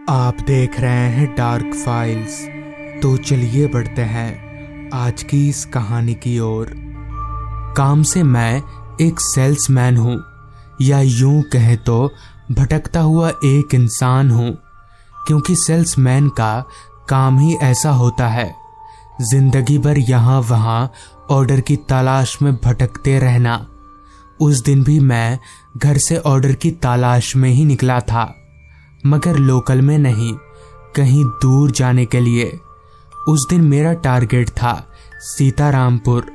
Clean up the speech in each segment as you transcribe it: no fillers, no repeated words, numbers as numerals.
आप देख रहे हैं डार्क फाइल्स। तो चलिए बढ़ते हैं आज की इस कहानी की ओर। काम से मैं एक सेल्समैन हूँ, या यूं कहें तो भटकता हुआ एक इंसान हूँ, क्योंकि सेल्समैन का काम ही ऐसा होता है, जिंदगी भर यहाँ वहाँ ऑर्डर की तलाश में भटकते रहना। उस दिन भी मैं घर से ऑर्डर की तलाश में ही निकला था, मगर लोकल में नहीं, कहीं दूर जाने के लिए। उस दिन मेरा टारगेट था सीतारामपुर,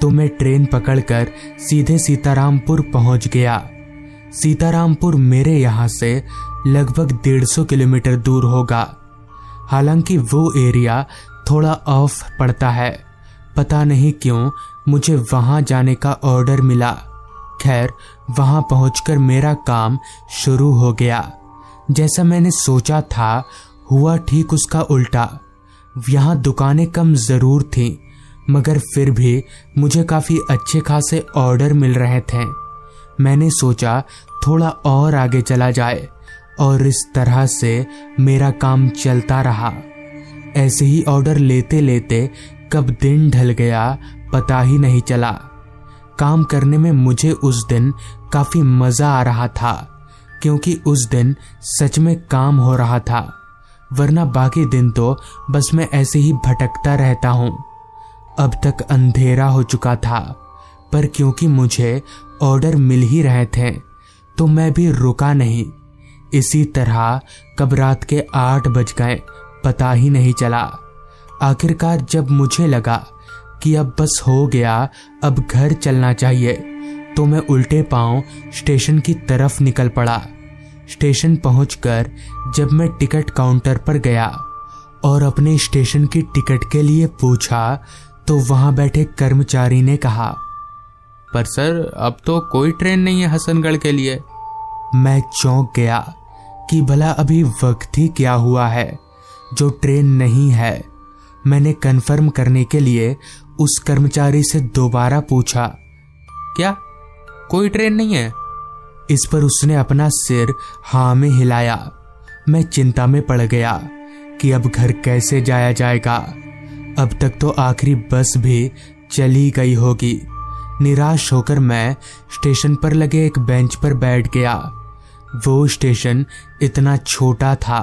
तो मैं ट्रेन पकड़कर सीधे सीतारामपुर पहुंच गया। सीतारामपुर मेरे यहाँ से लगभग 150 किलोमीटर दूर होगा। हालांकि वो एरिया थोड़ा ऑफ पड़ता है, पता नहीं क्यों मुझे वहां जाने का ऑर्डर मिला। खैर, वहां पहुंचकर मेरा काम शुरू हो गया। जैसा मैंने सोचा था हुआ ठीक उसका उल्टा। यहाँ दुकानें कम जरूर थीं, मगर फिर भी मुझे काफ़ी अच्छे खासे ऑर्डर मिल रहे थे। मैंने सोचा थोड़ा और आगे चला जाए, और इस तरह से मेरा काम चलता रहा। ऐसे ही ऑर्डर लेते लेते कब दिन ढल गया पता ही नहीं चला। काम करने में मुझे उस दिन काफ़ी मज़ा आ रहा था, क्योंकि उस दिन सच में काम हो रहा था, वरना बाकी दिन तो बस मैं ऐसे ही भटकता रहता हूँ। अब तक अंधेरा हो चुका था, पर क्योंकि मुझे ऑर्डर मिल ही रहे थे तो मैं भी रुका नहीं। इसी तरह कब रात के 8 बज गए पता ही नहीं चला। आखिरकार जब मुझे लगा कि अब बस हो गया, अब घर चलना चाहिए, तो मैं उल्टे पांव स्टेशन की तरफ निकल पड़ा। स्टेशन पहुंचकर जब मैं टिकट काउंटर पर गया और अपने स्टेशन की टिकट के लिए पूछा, तो वहां बैठे कर्मचारी ने कहा, पर सर, अब तो कोई ट्रेन नहीं है हसनगढ़ के लिए। मैं चौंक गया कि भला अभी वक्त ही क्या हुआ है जो ट्रेन नहीं है। मैंने कंफर्म करने के लिए उस कर्मचारी से दोबारा पूछा, क्या कोई ट्रेन नहीं है? इस पर उसने अपना सिर हाँ में हिलाया। मैं चिंता में पड़ गया कि अब घर कैसे जाया जाएगा। अब तक तो आखिरी बस भी चली गई होगी। निराश होकर मैं स्टेशन पर लगे एक बेंच पर बैठ गया। वो स्टेशन इतना छोटा था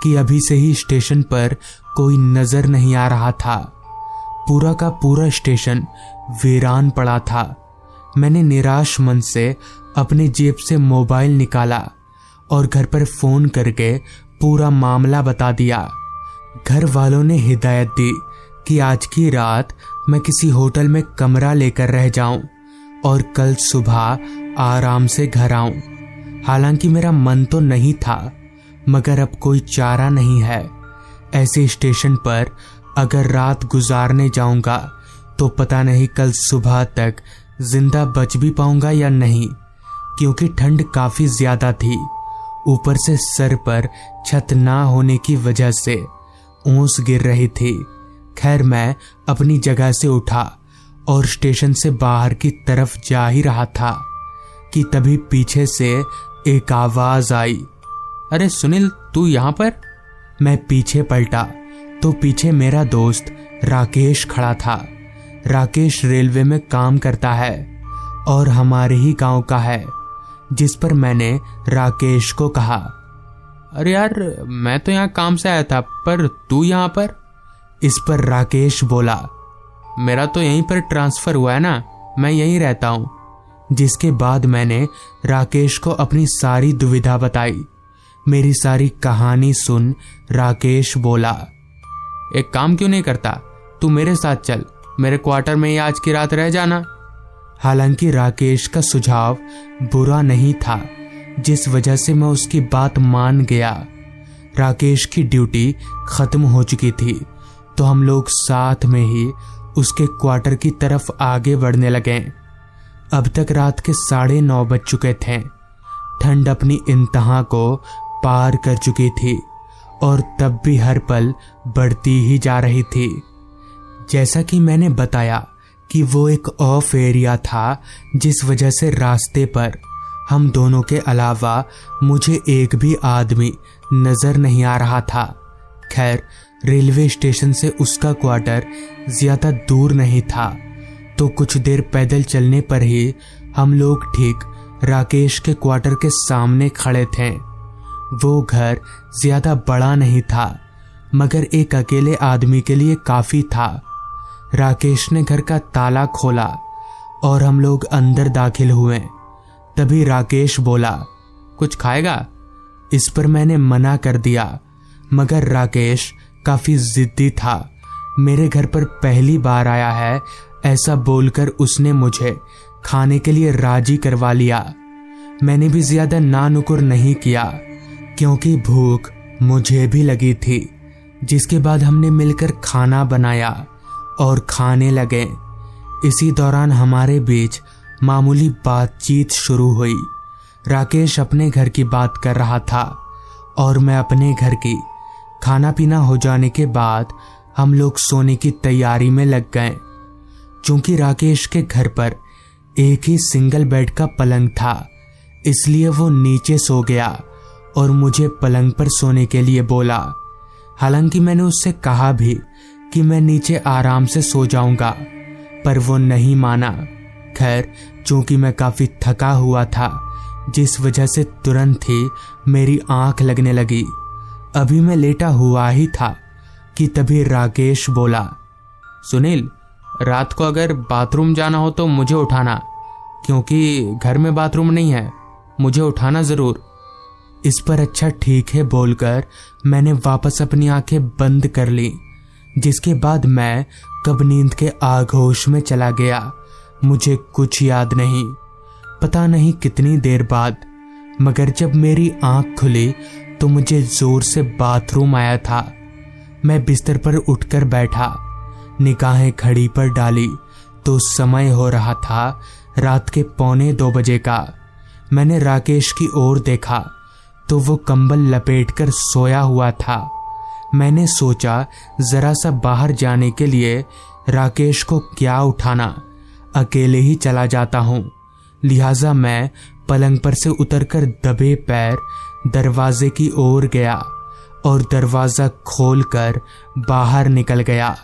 कि अभी से ही स्टेशन पर कोई नजर नहीं आ रहा था। पूरा का पूरा स्टेशन वीरान पड़ा था। मैंने निराश मन से अपने जेब से मोबाइल निकाला और घर पर फोन करके पूरा मामला बता दिया। घर वालों ने हिदायत दी कि आज की रात मैं किसी होटल में कमरा लेकर रह जाऊं और कल सुबह आराम से घर आऊं। हालांकि मेरा मन तो नहीं था, मगर अब कोई चारा नहीं है। ऐसे स्टेशन पर अगर रात गुजारने जाऊंगा तो पता नहीं कल सुबह तक जिंदा बच भी पाऊंगा या नहीं, क्योंकि ठंड काफी ज्यादा थी। ऊपर से सर पर छत ना होने की वजह से ओस गिर रही थी। खैर, मैं अपनी जगह से उठा और स्टेशन से बाहर की तरफ जा ही रहा था कि तभी पीछे से एक आवाज आई, अरे सुनील, तू यहाँ पर? मैं पीछे पलटा तो पीछे मेरा दोस्त राकेश खड़ा था। राकेश रेलवे में काम करता है और हमारे ही गांव का है। जिस पर मैंने राकेश को कहा, अरे यार, मैं तो यहाँ काम से आया था, पर तू यहाँ पर? इस पर राकेश बोला, मेरा तो यहीं पर ट्रांसफर हुआ है ना, मैं यहीं रहता हूँ। जिसके बाद मैंने राकेश को अपनी सारी दुविधा बताई। मेरी सारी कहानी सुन राकेश बोला, एक काम क्यों नहीं करता, तू मेरे साथ चल, मेरे क्वार्टर में ही आज की रात रह जाना। हालांकि राकेश का सुझाव बुरा नहीं था, जिस वजह से मैं उसकी बात मान गया। राकेश की ड्यूटी खत्म हो चुकी थी, तो हम लोग साथ में ही उसके क्वार्टर की तरफ आगे बढ़ने लगे। अब तक रात के 9:30 बज चुके थे। ठंड अपनी इंतहा को पार कर चुकी थी और तब भी हर पल बढ़ती ही जा रही थी। जैसा कि मैंने बताया कि वो एक ऑफ एरिया था, जिस वजह से रास्ते पर हम दोनों के अलावा मुझे एक भी आदमी नजर नहीं आ रहा था। खैर, रेलवे स्टेशन से उसका क्वार्टर ज्यादा दूर नहीं था, तो कुछ देर पैदल चलने पर ही हम लोग ठीक राकेश के क्वार्टर के सामने खड़े थे। वो घर ज्यादा बड़ा नहीं था, मगर एक अकेले आदमी के लिए काफी था। राकेश ने घर का ताला खोला और हम लोग अंदर दाखिल हुए। तभी राकेश बोला, कुछ खाएगा? इस पर मैंने मना कर दिया, मगर राकेश काफी जिद्दी था। मेरे घर पर पहली बार आया है, ऐसा बोलकर उसने मुझे खाने के लिए राजी करवा लिया। मैंने भी ज्यादा नानुकुर नहीं किया, क्योंकि भूख मुझे भी लगी थी। जिसके बाद हमने मिलकर खाना बनाया और खाने लगे। इसी दौरान हमारे बीच मामूली बातचीत शुरू हुई। राकेश अपने घर की बात कर रहा था और मैं अपने घर की। खाना पीना हो जाने के बाद हम लोग सोने की तैयारी में लग गए। चूंकि राकेश के घर पर एक ही सिंगल बेड का पलंग था, इसलिए वो नीचे सो गया और मुझे पलंग पर सोने के लिए बोला। हालांकि मैंने उससे कहा भी कि मैं नीचे आराम से सो जाऊंगा, पर वो नहीं माना। खैर, चूंकि मैं काफी थका हुआ था, जिस वजह से तुरंत ही मेरी आंख लगने लगी। अभी मैं लेटा हुआ ही था कि तभी राकेश बोला, सुनील, रात को अगर बाथरूम जाना हो तो मुझे उठाना, क्योंकि घर में बाथरूम नहीं है। मुझे उठाना जरूर। इस पर अच्छा ठीक है बोलकर मैंने वापस अपनी आंखें बंद कर ली, जिसके बाद मैं कब नींद के आगोश में चला गया। मुझे कुछ याद नहीं, पता नहीं कितनी देर बाद, मगर जब मेरी आंख खुली तो मुझे जोर से बाथरूम आया था। मैं बिस्तर पर उठकर बैठा, निगाहें घड़ी पर डाली तो समय हो रहा था रात के 1:45 बजे का। मैंने राकेश की ओर देखा तो वो कंबल लपेटकर सोया हुआ था। मैंने सोचा जरा सा बाहर जाने के लिए राकेश को क्या उठाना, अकेले ही चला जाता हूँ। लिहाजा मैं पलंग पर से उतरकर दबे पैर दरवाजे की ओर गया और दरवाजा खोलकर बाहर निकल गया।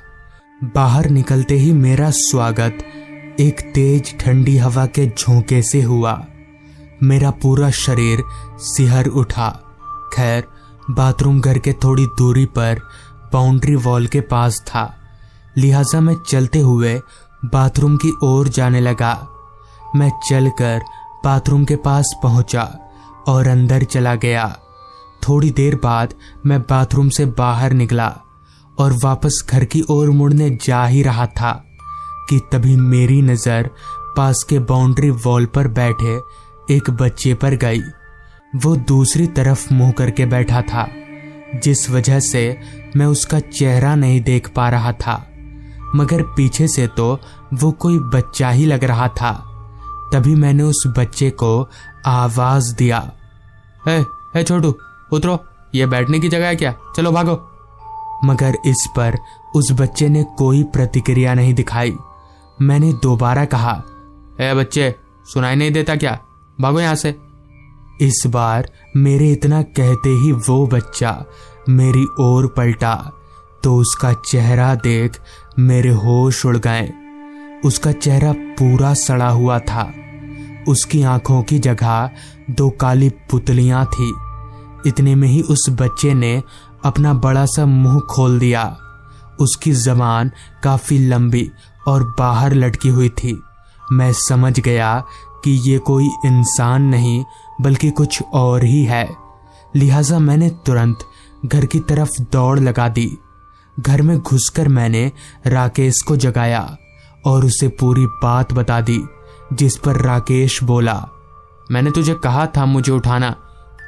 बाहर निकलते ही मेरा स्वागत एक तेज ठंडी हवा के झोंके से हुआ। मेरा पूरा शरीर सिहर उठा। खैर, बाथरूम घर के थोड़ी दूरी पर बाउंड्री वॉल के पास था, लिहाजा मैं चलते हुए बाथरूम की ओर जाने लगा। मैं चलकर बाथरूम के पास पहुंचा और अंदर चला गया। थोड़ी देर बाद मैं बाथरूम से बाहर निकला और वापस घर की ओर मुड़ने जा ही रहा था कि तभी मेरी नजर पास के बाउंड्री वॉल पर बैठे एक बच्चे पर गई। वो दूसरी तरफ मुंह करके बैठा था, जिस वजह से मैं उसका चेहरा नहीं देख पा रहा था, मगर पीछे से तो वो कोई बच्चा ही लग रहा था। तभी मैंने उस बच्चे को आवाज दिया, ए छोटू, उतरो, ये बैठने की जगह है क्या? चलो भागो। मगर इस पर उस बच्चे ने कोई प्रतिक्रिया नहीं दिखाई। मैंने दोबारा कहा, ए बच्चे, सुनाई नहीं देता क्या? भागो यहां से। इस बार मेरे इतना कहते ही वो बच्चा मेरी ओर पलटा तो उसका चेहरा देख मेरे होश उड़ गए। उसका चेहरा पूरा सड़ा हुआ था। उसकी आंखों की जगह 2 काली पुतलियां थी। इतने में ही उस बच्चे ने अपना बड़ा सा मुंह खोल दिया। उसकी जबान काफी लंबी और बाहर लटकी हुई थी। मैं समझ गया कि ये कोई इंसान नहीं बल्कि कुछ और ही है। लिहाजा मैंने तुरंत घर की तरफ दौड़ लगा दी। घर में घुसकर मैंने राकेश को जगाया और उसे पूरी बात बता दी, जिस पर राकेश बोला, मैंने तुझे कहा था मुझे उठाना,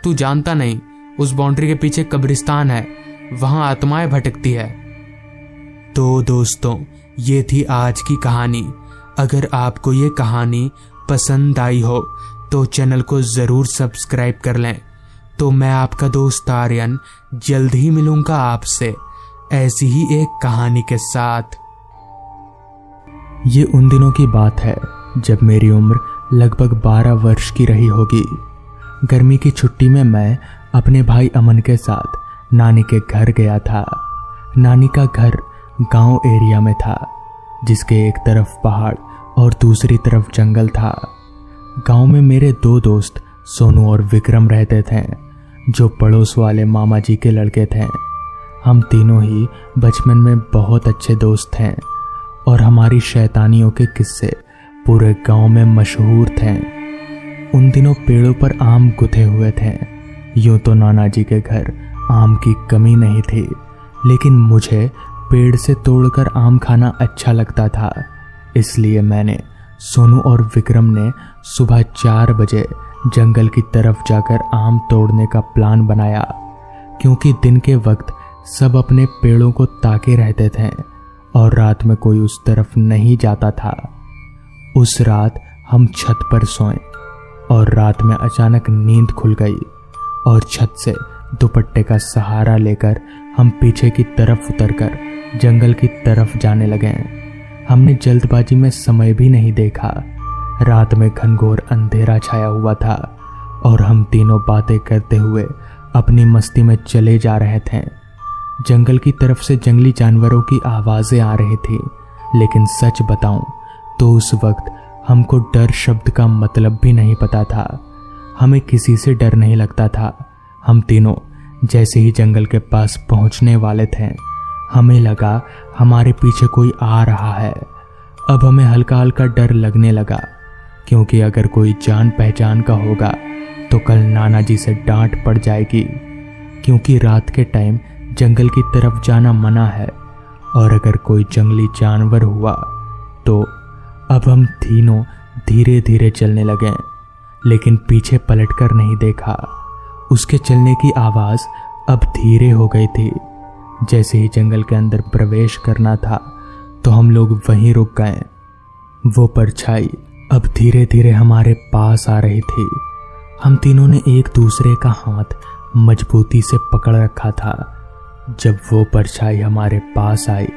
तू जानता नहीं। उस बाउंड्री के पीछे कब्रिस्तान है, वहां आत्माएं भटकती है। तो दोस्तों, ये थी आज की कहानी। अगर आपको ये कहानी पसंद आई हो तो चैनल को जरूर सब्सक्राइब कर लें। तो मैं आपका दोस्त आर्यन जल्द ही मिलूंगा आपसे ऐसी ही एक कहानी के साथ। ये उन दिनों की बात है जब मेरी उम्र लगभग 12 वर्ष की रही होगी। गर्मी की छुट्टी में मैं अपने भाई अमन के साथ नानी के घर गया था। नानी का घर गांव एरिया में था, जिसके एक तरफ पहाड़ और दूसरी तरफ जंगल था। गांव में मेरे 2 दोस्त सोनू और विक्रम रहते थे, जो पड़ोस वाले मामा जी के लड़के थे। हम तीनों ही बचपन में बहुत अच्छे दोस्त थे और हमारी शैतानियों के किस्से पूरे गांव में मशहूर थे। उन दिनों पेड़ों पर आम गुथे हुए थे। यूं तो नाना जी के घर आम की कमी नहीं थी, लेकिन मुझे पेड़ से तोड़कर आम खाना अच्छा लगता था। इसलिए मैंने, सोनू और विक्रम ने सुबह 4 बजे जंगल की तरफ जाकर आम तोड़ने का प्लान बनाया, क्योंकि दिन के वक्त सब अपने पेड़ों को ताके रहते थे और रात में कोई उस तरफ नहीं जाता था। उस रात हम छत पर सोए और रात में अचानक नींद खुल गई और छत से दुपट्टे का सहारा लेकर हम पीछे की तरफ उतरकर जंगल की तरफ जाने लगे। हमने जल्दबाजी में समय भी नहीं देखा। रात में घनघोर अंधेरा छाया हुआ था और हम तीनों बातें करते हुए अपनी मस्ती में चले जा रहे थे। जंगल की तरफ से जंगली जानवरों की आवाजें आ रही थी, लेकिन सच बताऊं तो उस वक्त हमको डर शब्द का मतलब भी नहीं पता था। हमें किसी से डर नहीं लगता था। हम तीनों जैसे ही जंगल के पास पहुंचने वाले थे, हमें लगा हमारे पीछे कोई आ रहा है। अब हमें हल्का हल्का डर लगने लगा, क्योंकि अगर कोई जान पहचान का होगा तो कल नाना जी से डांट पड़ जाएगी, क्योंकि रात के टाइम जंगल की तरफ जाना मना है। और अगर कोई जंगली जानवर हुआ तो अब हम तीनों धीरे धीरे चलने लगे, लेकिन पीछे पलटकर नहीं देखा। उसके चलने की आवाज अब धीरे हो गई थी। जैसे ही जंगल के अंदर प्रवेश करना था तो हम लोग वहीं रुक गए। वो परछाई अब धीरे धीरे हमारे पास आ रही थी। हम तीनों ने एक दूसरे का हाथ मजबूती से पकड़ रखा था। जब वो परछाई हमारे पास आई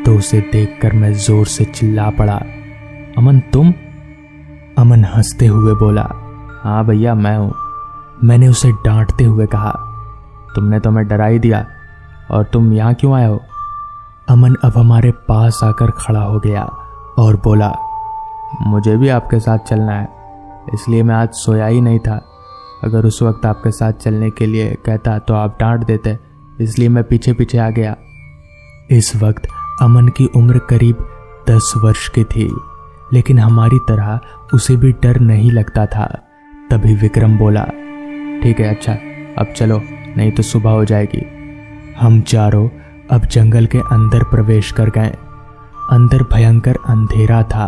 तो उसे देखकर मैं जोर से चिल्ला पड़ा, अमन तुम? अमन हंसते हुए बोला, हाँ भैया मैं हूं। मैंने उसे डांटते हुए कहा, तुमने तो हमें डरा ही दिया, और तुम यहाँ क्यों आए हो? अमन अब हमारे पास आकर खड़ा हो गया और बोला, मुझे भी आपके साथ चलना है, इसलिए मैं आज सोया ही नहीं था। अगर उस वक्त आपके साथ चलने के लिए कहता तो आप डांट देते, इसलिए मैं पीछे पीछे आ गया। इस वक्त अमन की उम्र करीब 10 वर्ष की थी, लेकिन हमारी तरह उसे भी डर नहीं लगता था। तभी विक्रम बोला, ठीक है अच्छा अब चलो, नहीं तो सुबह हो जाएगी। हम चारों अब जंगल के अंदर प्रवेश कर गए। अंदर भयंकर अंधेरा था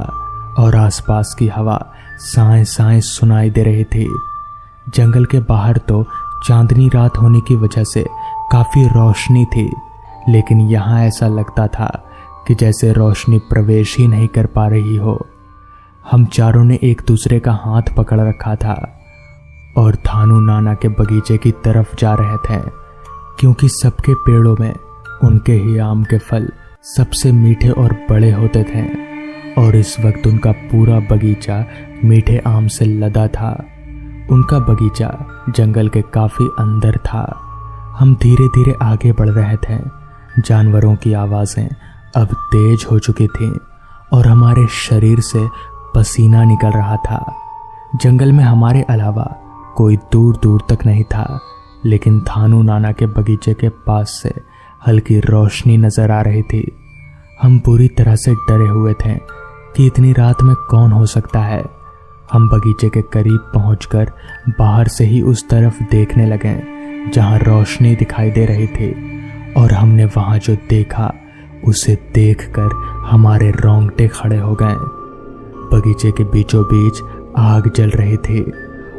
और आसपास की हवा साए साए सुनाई दे रही थी। जंगल के बाहर तो चांदनी रात होने की वजह से काफी रोशनी थी, लेकिन यहाँ ऐसा लगता था कि जैसे रोशनी प्रवेश ही नहीं कर पा रही हो। हम चारों ने एक दूसरे का हाथ पकड़ रखा था और धानु नाना के बगीचे की तरफ जा रहे थे, क्योंकि सबके पेड़ों में उनके ही आम के फल सबसे मीठे और बड़े होते थे और इस वक्त उनका पूरा बगीचा मीठे आम से लदा था। उनका बगीचा जंगल के काफी अंदर था। हम धीरे धीरे आगे बढ़ रहे थे। जानवरों की आवाजें अब तेज हो चुकी थीं और हमारे शरीर से पसीना निकल रहा था। जंगल में हमारे अलावा कोई दूर दूर तक नहीं था, लेकिन धानु नाना के बगीचे के पास से हल्की रोशनी नजर आ रही थी। हम पूरी तरह से डरे हुए थे कि इतनी रात में कौन हो सकता है। हम बगीचे के करीब पहुंचकर बाहर से ही उस तरफ देखने लगे जहां रोशनी दिखाई दे रही थी, और हमने वहां जो देखा उसे देखकर हमारे रोंगटे खड़े हो गए। बगीचे के बीचों बीच आग जल रही थी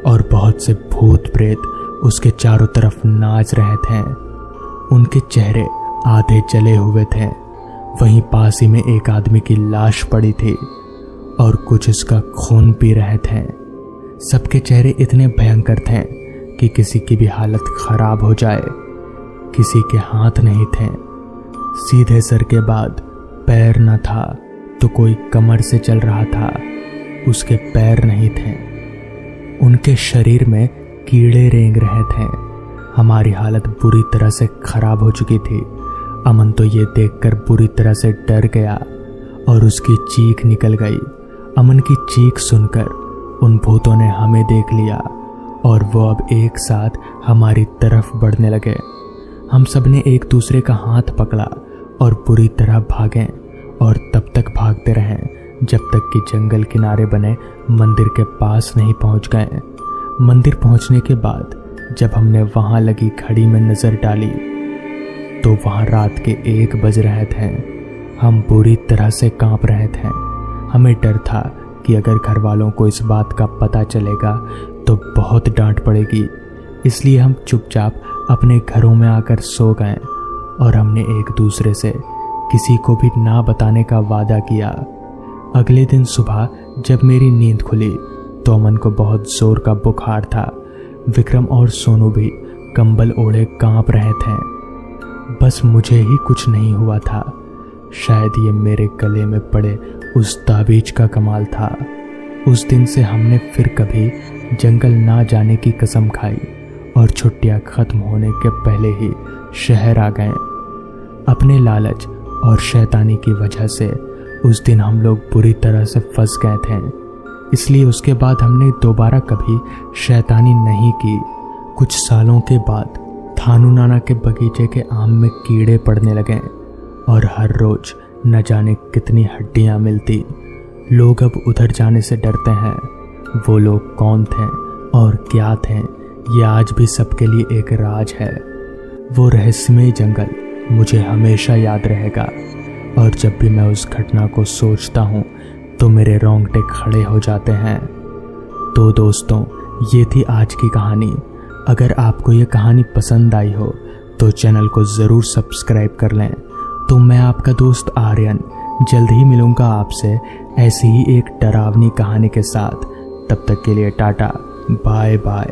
और बहुत से भूत प्रेत उसके चारों तरफ नाच रहे थे। उनके चेहरे आधे जले हुए थे। वहीं पास ही में एक आदमी की लाश पड़ी थी और कुछ उसका खून पी रहे थे। सबके चेहरे इतने भयंकर थे कि किसी की भी हालत खराब हो जाए। किसी के हाथ नहीं थे, सीधे सर के बाद पैर न था तो कोई कमर से चल रहा था, उसके पैर नहीं थे। उनके शरीर में कीड़े रेंग रहे थे। हमारी हालत बुरी तरह से खराब हो चुकी थी। अमन तो ये देखकर बुरी तरह से डर गया और उसकी चीख निकल गई। अमन की चीख सुनकर उन भूतों ने हमें देख लिया और वो अब एक साथ हमारी तरफ बढ़ने लगे। हम सब ने एक दूसरे का हाथ पकड़ा और बुरी तरह भागे और तब तक भागते रहे जब तक कि जंगल किनारे बने मंदिर के पास नहीं पहुंच गए। मंदिर पहुंचने के बाद जब हमने वहां लगी घड़ी में नजर डाली तो वहां रात के 1 बज रहे थे। हम बुरी तरह से कांप रहे थे। हमें डर था कि अगर घर वालों को इस बात का पता चलेगा तो बहुत डांट पड़ेगी, इसलिए हम चुपचाप अपने घरों में आकर सो गए और हमने एक दूसरे से किसी को भी ना बताने का वादा किया। अगले दिन सुबह जब मेरी नींद खुली तो अमन को बहुत जोर का बुखार था। विक्रम और सोनू भी कंबल ओढ़े कांप रहे थे। बस मुझे ही कुछ नहीं हुआ था। शायद ये मेरे गले में पड़े उस ताबीज का कमाल था। उस दिन से हमने फिर कभी जंगल ना जाने की कसम खाई और छुट्टियां खत्म होने के पहले ही शहर आ गए। अपने लालच और शैतानी की वजह से उस दिन हम लोग बुरी तरह से फंस गए थे, इसलिए उसके बाद हमने दोबारा कभी शैतानी नहीं की। कुछ सालों के बाद थानू नाना के बगीचे के आम में कीड़े पड़ने लगे और हर रोज न जाने कितनी हड्डियां मिलती। लोग अब उधर जाने से डरते हैं। वो लोग कौन थे और क्या थे, ये आज भी सबके लिए एक राज है। वो रहस्यमय जंगल मुझे हमेशा याद रहेगा और जब भी मैं उस घटना को सोचता हूँ तो मेरे रोंगटे खड़े हो जाते हैं। तो दोस्तों, ये थी आज की कहानी। अगर आपको ये कहानी पसंद आई हो तो चैनल को ज़रूर सब्सक्राइब कर लें। तो मैं आपका दोस्त आर्यन जल्द ही मिलूँगा आपसे ऐसी ही एक डरावनी कहानी के साथ। तब तक के लिए टाटा, बाय बाय।